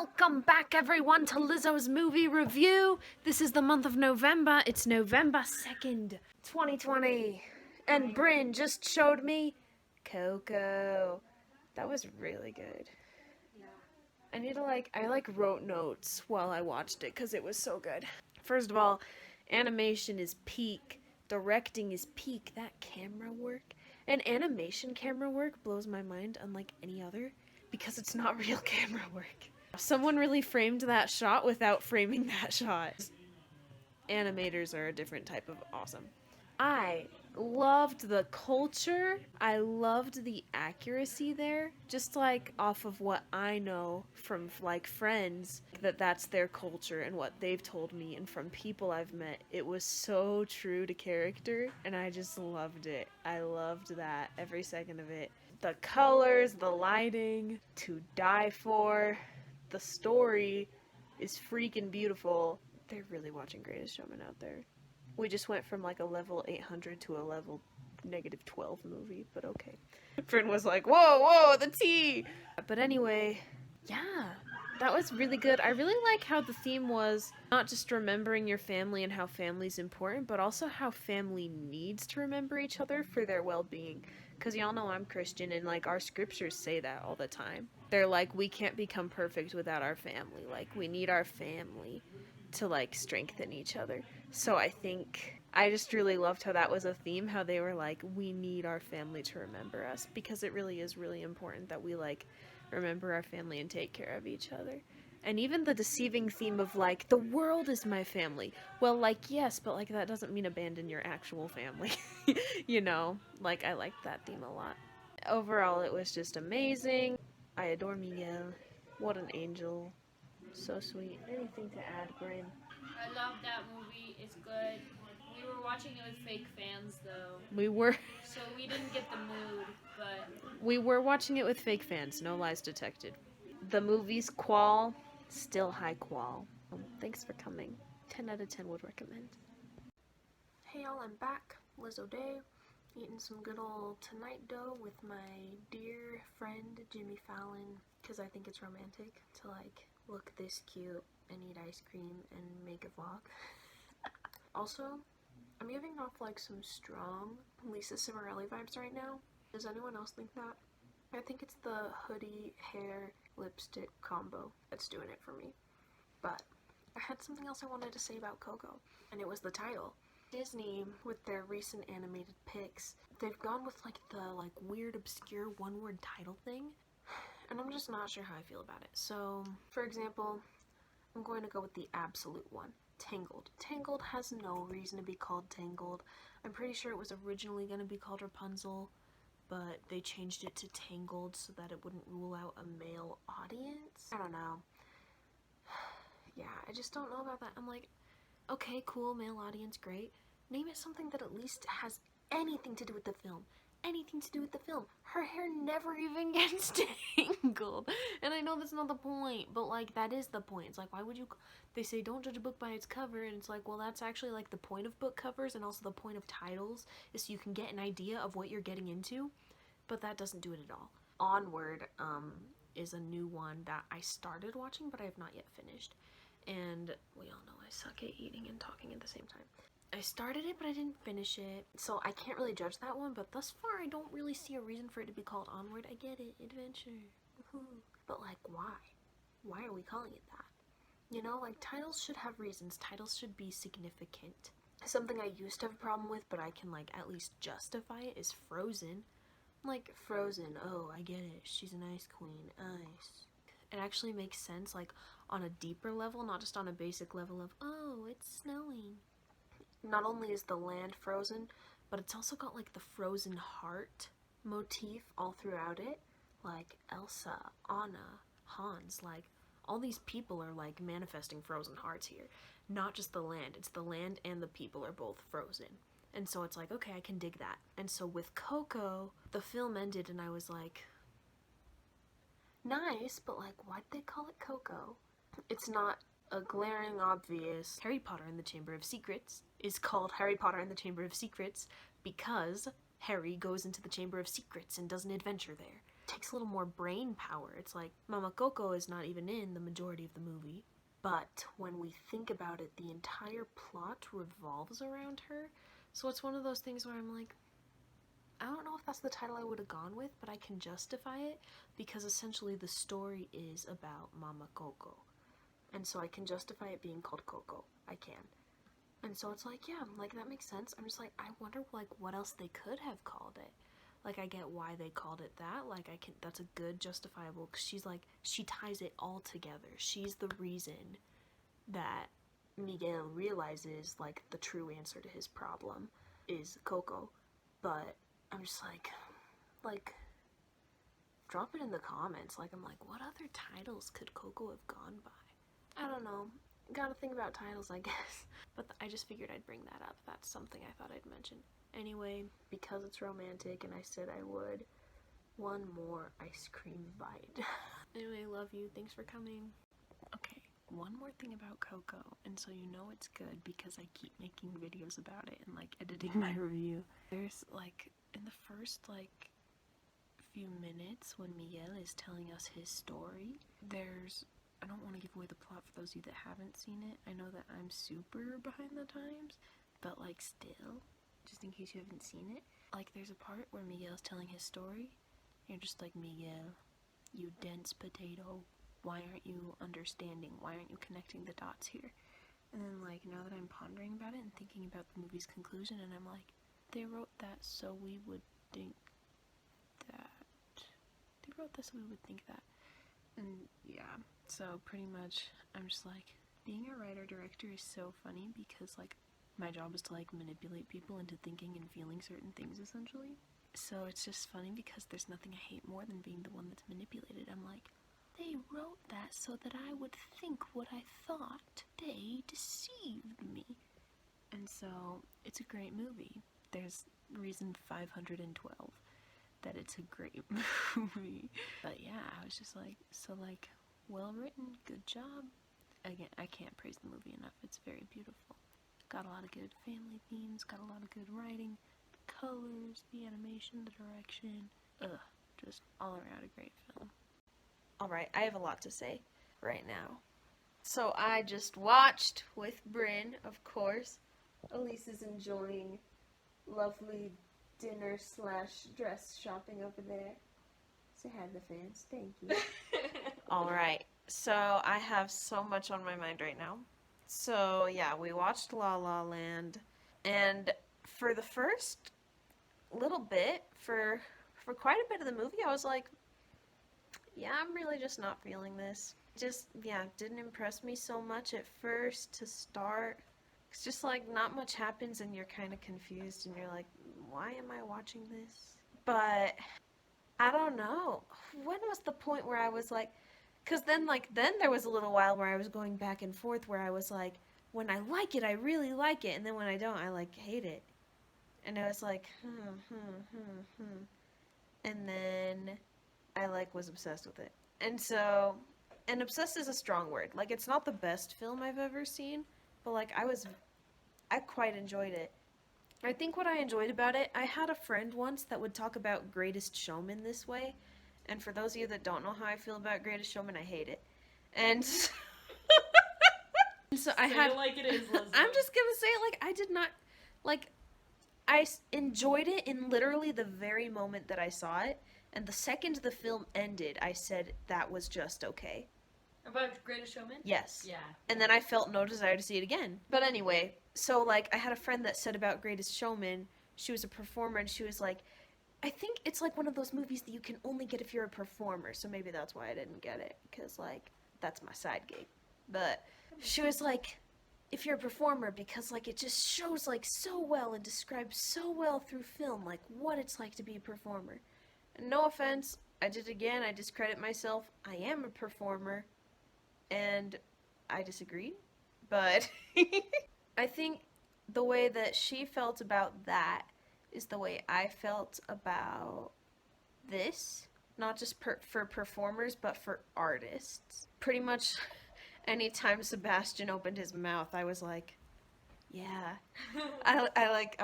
Welcome back everyone to Lizzo's movie review. This is the month of November. It's November 2nd, 2020. And Bryn just showed me Coco. That was really good. I wrote notes while I watched it because it was so good. First of all, animation is peak. Directing is peak. That camera work. And animation camera work blows my mind unlike any other because it's not real camera work. Someone really framed that shot without framing that shot. Animators are a different type of awesome. I loved the culture. I loved the accuracy there. Just like off of what I know from like friends, that's their culture and what they've told me, and from people I've met. It was so true to character and I just loved it. I loved that every second of it. The colors, the lighting, to die for. The story is freaking beautiful. They're really watching Greatest Showman out there. We just went from like a level 800 to a level -12 movie, but okay. Bryn was like, whoa, the T! But anyway, yeah, that was really good. I really like how the theme was not just remembering your family and how family's important, but also how family needs to remember each other for their well-being. Because y'all know I'm Christian, and like our scriptures say that all the time. They're like, we can't become perfect without our family. Like, we need our family to like strengthen each other. So I just really loved how that was a theme, how they were like, we need our family to remember us, because it really is really important that we like remember our family and take care of each other. And even the deceiving theme of like, the world is my family. Well, like, yes, but like that doesn't mean abandon your actual family. You know, like I liked that theme a lot. Overall, it was just amazing. I adore Miguel. What an angel. So sweet. Anything to add, Bryn? I love that movie. It's good. We were watching it with fake fans, though. We were. So we didn't get the mood, but We were watching it with fake fans. No lies detected. The movie's qual, still high qual. Thanks for coming. 10 out of 10 would recommend. Hey y'all, I'm back. Lizzo Day. Eating some good old tonight dough with my dear friend Jimmy Fallon, because I think it's romantic to like look this cute and eat ice cream and make a vlog. Also, I'm giving off like some strong Lisa Cimarelli vibes right now. Does anyone else think that? I think it's the hoodie, hair, lipstick combo that's doing it for me. But I had something else I wanted to say about Coco, and it was the title. Disney, with their recent animated picks, they've gone with like the weird obscure one-word title thing, and I'm just not sure how I feel about it. So, for example, I'm going to go with the absolute one. Tangled. Tangled has no reason to be called Tangled. I'm pretty sure it was originally going to be called Rapunzel, but they changed it to Tangled so that it wouldn't rule out a male audience. I don't know. Yeah, I just don't know about that. I'm like, okay, cool, male audience, great. Name it something that at least has anything to do with the film. Anything to do with the film. Her hair never even gets tangled. And I know that's not the point, but like that is the point. It's like, why would you, they say don't judge a book by its cover, and it's like, well, that's actually like the point of book covers, and also the point of titles is so you can get an idea of what you're getting into, but that doesn't do it at all. Onward is a new one that I started watching, but I have not yet finished. And we all know I suck at eating and talking at the same time. I started it, but I didn't finish it, so I can't really judge that one, but thus far I don't really see a reason for it to be called Onward. I get it, adventure, but like, why? Why are we calling it that? You know, like, titles should have reasons. Titles should be significant. Something I used to have a problem with, but I can like at least justify it, is Frozen. Like, Frozen, oh, I get it, she's an ice queen, ice. It actually makes sense, like, on a deeper level, not just on a basic level of, oh, it's snowing. Not only is the land frozen, but it's also got, like, the frozen heart motif all throughout it. Like, Elsa, Anna, Hans, like, all these people are, like, manifesting frozen hearts here. Not just the land. It's the land and the people are both frozen. And so it's like, okay, I can dig that. And so with Coco, the film ended and I was like, nice, but like, why'd they call it Coco? It's not a glaring obvious. Harry Potter and the Chamber of Secrets is called Harry Potter and the Chamber of Secrets because Harry goes into the Chamber of Secrets and does an adventure there. takes a little more brain power. It's like Mama Coco is not even in the majority of the movie, but when we think about it, the entire plot revolves around her. So it's one of those things where I'm like, I don't know if that's the title I would have gone with, but I can justify it because essentially the story is about Mama Coco. And so I can justify it being called Coco. I can. And so it's like, yeah, like that makes sense. I'm just like, I wonder like what else they could have called it. Like I get why they called it that. Like I can, that's a good justifiable, because she's like, she ties it all together. She's the reason that Miguel realizes like the true answer to his problem is Coco. But I'm just like, drop it in the comments. Like, I'm like, what other titles could Coco have gone by? I don't know. Gotta think about titles, I guess. But I just figured I'd bring that up. That's something I thought I'd mention. Anyway, because it's romantic and I said I would, one more ice cream bite. Anyway, love you. Thanks for coming. Okay, one more thing about Coco, and so you know it's good because I keep making videos about it and like editing my review. There's like, in the first like few minutes when Miguel is telling us his story, I don't want to give away the plot for those of you that haven't seen it. I know that I'm super behind the times, but like still, just in case you haven't seen it, like there's a part where Miguel's telling his story, and you're just like, Miguel, you dense potato, why aren't you understanding? Why aren't you connecting the dots here? And then like, now that I'm pondering about it and thinking about the movie's conclusion, and I'm like, they wrote that so we would think that. They wrote this so we would think that. And yeah, so pretty much I'm just like, being a writer-director is so funny because like my job is to like manipulate people into thinking and feeling certain things essentially. So it's just funny because there's nothing I hate more than being the one that's manipulated. I'm like, they wrote that so that I would think what I thought. They deceived me. And so it's a great movie. There's reason 512 that it's a great movie. But yeah, I was just like, so like, well written, good job. Again, I can't praise the movie enough. It's very beautiful. Got a lot of good family themes, got a lot of good writing, the colors, the animation, the direction. Just all around a great film. Alright, I have a lot to say right now. So I just watched with Bryn, of course. Elise is enjoying lovely dinner / dress shopping over there. Say hi to the fans. Thank you. Alright, so I have so much on my mind right now. So yeah, we watched La La Land, and for the first little bit, for quite a bit of the movie, I was like, yeah, I'm really just not feeling this. Just, yeah, didn't impress me so much at first to start. It's just like not much happens and you're kind of confused and you're like, why am I watching this? But I don't know. When was the point where I was like, because then there was a little while where I was going back and forth where I was like, when I like it, I really like it, and then when I don't, I like hate it. And I was like, and then I like was obsessed with it. And so, and obsessed is a strong word. Like, it's not the best film I've ever seen, but like I quite enjoyed it. I think what I enjoyed about it, I had a friend once that would talk about Greatest Showman this way, and for those of you that don't know how I feel about Greatest Showman, I hate it. And so, I had it like it is, Leslie. I'm just gonna say it like I did not, like, enjoyed it in literally the very moment that I saw it, and the second the film ended, I said that was just okay. About Greatest Showman? Yes. Yeah. And then I felt no desire to see it again. But anyway, so like I had a friend that said about Greatest Showman, she was a performer, and she was like, I think it's like one of those movies that you can only get if you're a performer, so maybe that's why I didn't get it, because like that's my side gig. But she was like, if you're a performer, because like it just shows like so well and describes so well through film like what it's like to be a performer. And no offense, I did again, I discredit myself. I am a performer. And I disagreed, but I think the way that she felt about that is the way I felt about this, not just for performers, but for artists. Pretty much anytime Sebastian opened his mouth, I was like, yeah. I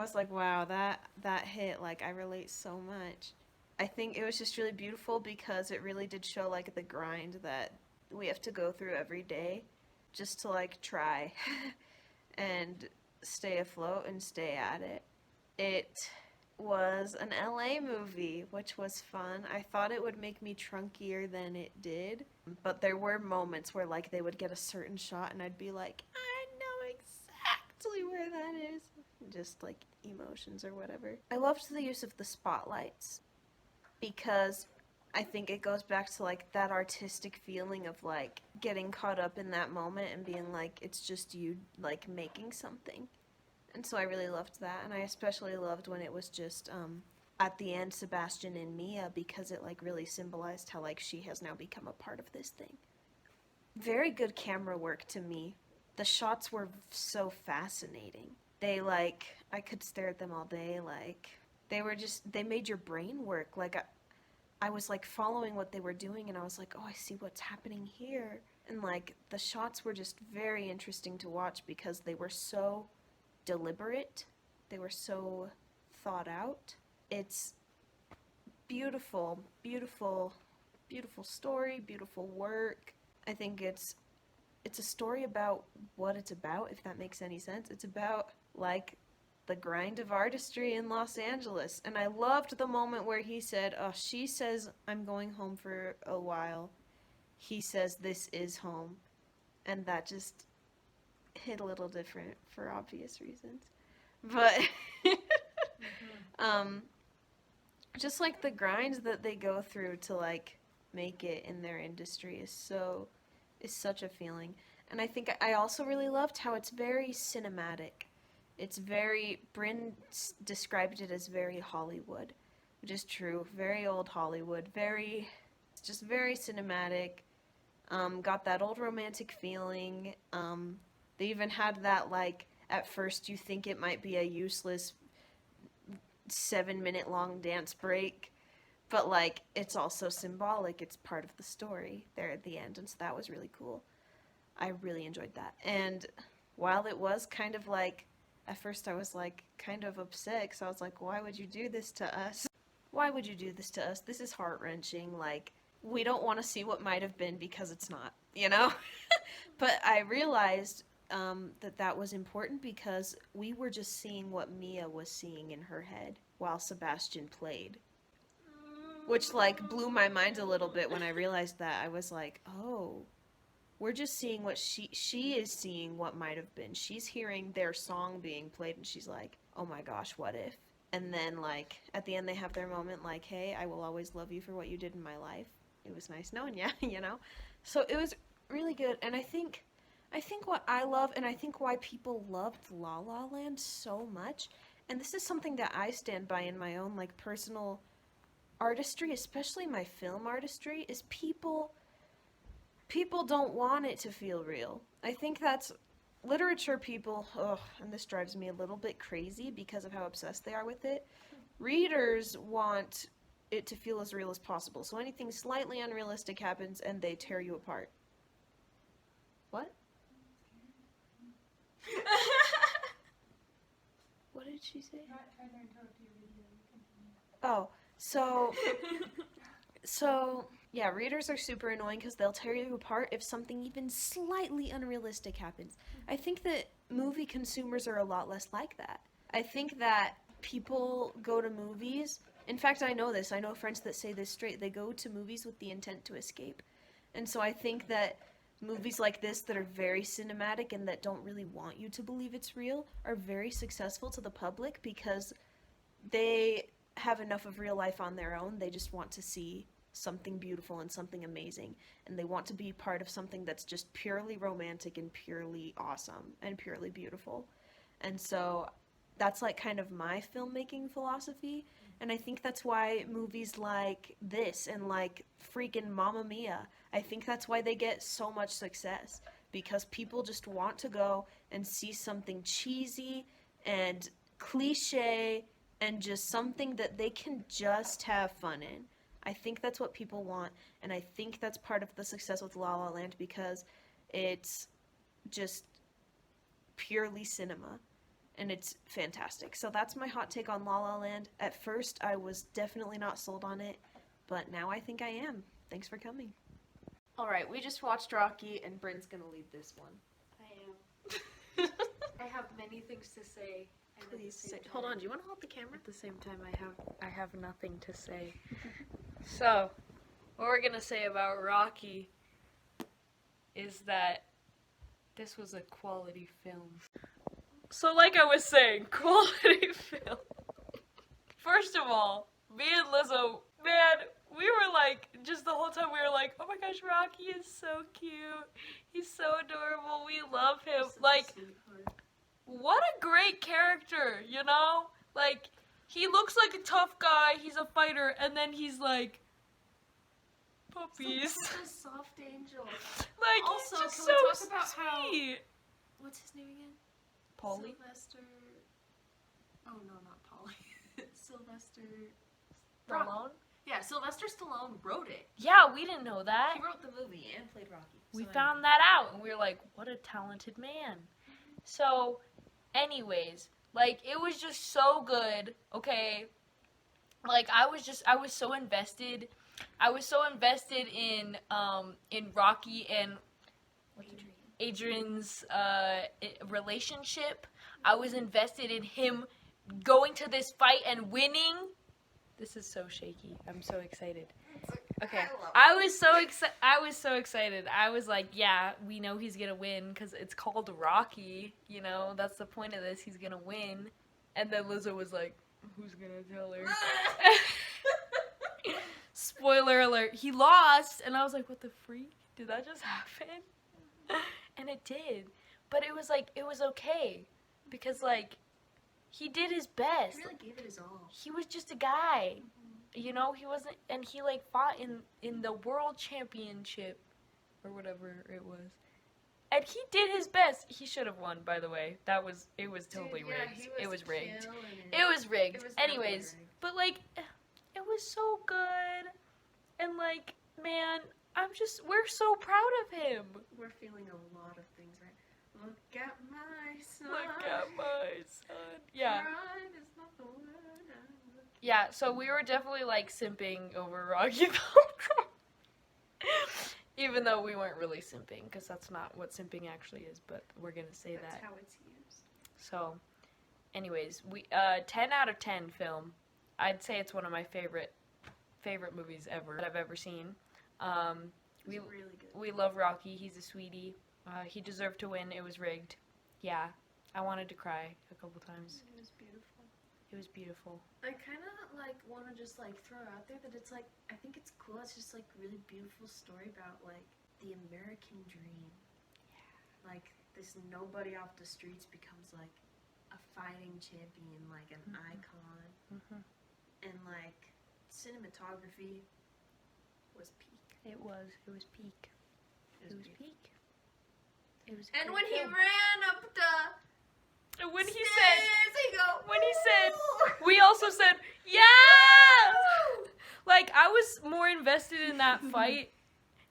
was like, wow, that hit, like, I relate so much. I think it was just really beautiful because it really did show like the grind that we have to go through every day just to like try and stay afloat and stay at it. It was an LA movie, which was fun. I thought it would make me trunkier than it did, but there were moments where like they would get a certain shot and I'd be like, I know exactly where that is. Just like emotions or whatever. I loved the use of the spotlights because I think it goes back to like that artistic feeling of like getting caught up in that moment and being like it's just you like making something. And so I really loved that, and I especially loved when it was just at the end Sebastian and Mia because it like really symbolized how like she has now become a part of this thing. Very good camera work to me. The shots were so fascinating. They like I could stare at them all day. Like they made your brain work. Like I was like following what they were doing and I was like, oh, I see what's happening here. And like the shots were just very interesting to watch because they were so deliberate. They were so thought out. It's beautiful, beautiful, beautiful story, beautiful work. I think it's a story about what it's about, if that makes any sense. It's about like the grind of artistry in Los Angeles. And I loved the moment where he said, oh, she says I'm going home for a while. He says this is home. And that just hit a little different for obvious reasons. But um just like the grind that they go through to like make it in their industry is such a feeling. And I think I also really loved how it's very cinematic. It's very Bryn described it as very Hollywood, which is true. Very old Hollywood. It's just very cinematic. Got that old romantic feeling. They even had that like at first you think it might be a useless 7-minute long dance break, but like it's also symbolic. It's part of the story there at the end, and so that was really cool. I really enjoyed that. And while it was kind of like at first I was like kind of upset because I was like, why would you do this to us? Why would you do this to us? This is heart-wrenching. Like, we don't want to see what might have been because it's not, you know? But I realized that was important because we were just seeing what Mia was seeing in her head while Sebastian played. Which, like, blew my mind a little bit when I realized that. I was like, oh, we're just seeing what she is seeing what might have been. She's hearing their song being played and she's like, oh my gosh, what if? And then like at the end they have their moment like, hey, I will always love you for what you did in my life. It was nice knowing you, you know? So it was really good. And I think what I love and I think why people loved La La Land so much, and this is something that I stand by in my own like personal artistry, especially my film artistry, is people don't want it to feel real. I think that's literature people, ugh, and this drives me a little bit crazy because of how obsessed they are with it. Readers want it to feel as real as possible. So anything slightly unrealistic happens and they tear you apart. What? What did she say? Oh, so yeah, readers are super annoying because they'll tear you apart if something even slightly unrealistic happens. I think that movie consumers are a lot less like that. I think that people go to movies. In fact, I know this. I know friends that say this straight. They go to movies with the intent to escape. And so I think that movies like this that are very cinematic and that don't really want you to believe it's real are very successful to the public because they have enough of real life on their own. They just want to see something beautiful and something amazing, and they want to be part of something that's just purely romantic and purely awesome and purely beautiful. And so that's like kind of my filmmaking philosophy, and I think that's why movies like this and like freaking Mamma Mia, I think that's why they get so much success, because people just want to go and see something cheesy and cliche and just something that they can just have fun in. I think that's what people want, and I think that's part of the success with La La Land because it's just purely cinema. and it's fantastic. So that's my hot take on La La Land. At first, I was definitely not sold on it, but now I think I am. Thanks for coming. All right, we just watched Rocky, and Bryn's gonna lead this one. I am. I have many things to say. And Please say. Hold on. Do you want to hold the camera? At the same time, I have nothing to say. So, what we're gonna say about Rocky is that this was a quality film. So, like I was saying, quality film. First of all, me and Lizzo, man, we were like, just the whole time we were like, oh my gosh, Rocky is so cute. He's so adorable. We love him. Like, what a great character, you know? Like, he looks like a tough guy, he's a fighter, and then he's like, puppies. Such a soft angel. Like, Also, he's just can so we talk about how- sweet. What's his name again? Paulie? Sylvester. Oh no, not Paulie. Sylvester. LaLaLand? Yeah, Sylvester Stallone wrote it. Yeah, we didn't know that. He wrote the movie and played Rocky. We So found that out, and we were like, what a talented man. So, anyways, like, it was just so good, okay? Like, I was so invested. I was so invested in Rocky and Adrian's relationship. I was invested in him going to this fight and winning. This is so shaky. I'm so excited. Okay. I was so excited. I was like, yeah, we know he's going to win because it's called Rocky. You know, that's the point of this. He's going to win. And then Lizzo was like, who's going to tell her? Spoiler alert. He lost. And I was like, what the freak? Did that just happen? And it did. But it was like, it was okay. Because, like, he did his best. He really gave it his all. He was just a guy. You know, he wasn't, and he, like, fought in the world championship, or whatever it was. And he did his best. He should have won, by the way. It was totally rigged. It was rigged. It was rigged. Anyways, rigged. but, like, it was so good. And, like, man, we're so proud of him. We're feeling a lot of things, right? Look at my son. Look at my son. Yeah. Pride is not the word I'm looking Yeah, so we were definitely, like, simping over Rocky though. Even though we weren't really simping, because that's not what simping actually is, but we're gonna say That's that. how it's used. So, anyways, 10 out of 10 film. I'd say it's one of my favorite movies ever that I've ever seen. It's really good. We love Rocky. He's a sweetie. He deserved to win. It was rigged. Yeah, I wanted to cry a couple times. It was beautiful. It was beautiful. I kind of like want to just like throw out there that it's like I think it's cool. It's just like really beautiful story about like the American dream. Yeah. Like this nobody off the streets becomes like a fighting champion, like an icon, and like cinematography was peak. It was peak. It was peak. It was. And when he ran up the And when he stairs, said, we also said, yeah! Like, I was more invested in that fight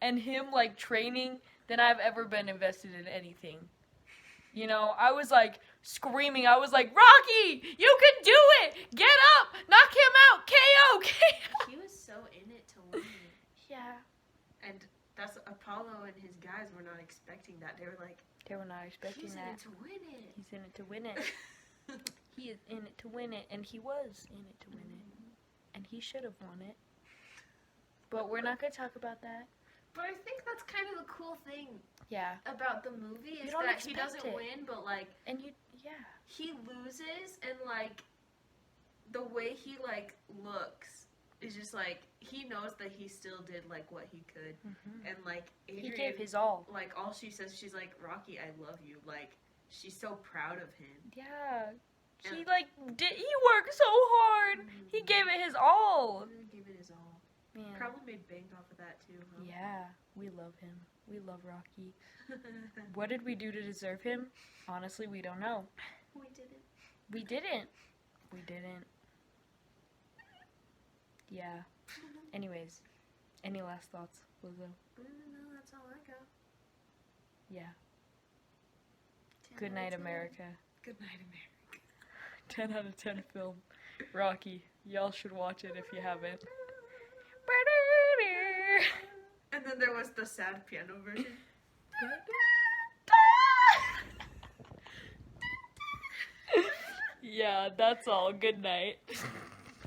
and him, like, training than I've ever been invested in anything. You know, I was, like, screaming. I was like, Rocky, you can do it! Get up! Knock him out! KO! KO! He was so in it to win it. Yeah. And that's Apollo and his guys were not expecting that. They were like, They were not expecting he's in that. it to win it. He's in it to win it. He is in it to win it, and he was in it to win it. And he should have won it. But we're not going to talk about that. But I think that's kind of the cool thing Yeah. about the movie is don't that he expect doesn't it. win, but like And yeah. he loses, and like the way he like looks is just like he knows that he still did like what he could, and like Adrian, He gave his all. like all she says, she's like, Rocky, I love you. Like she's so proud of him. Yeah. He, And- like, he worked so hard. He gave it his all. He really gave it his all. Man. Probably made bank off of that too. Huh? Yeah. We love him. We love Rocky. What did we do to deserve him? Honestly, we don't know. We didn't. We didn't. We didn't. Yeah. Anyways, any last thoughts, Lizzo? No, that's all I got. Yeah. 10 Good out night, of 10. America. Good night, America. 10 out of 10 film. Rocky. Y'all should watch it if you haven't. And then there was the sad piano version. Yeah, that's all. Good night.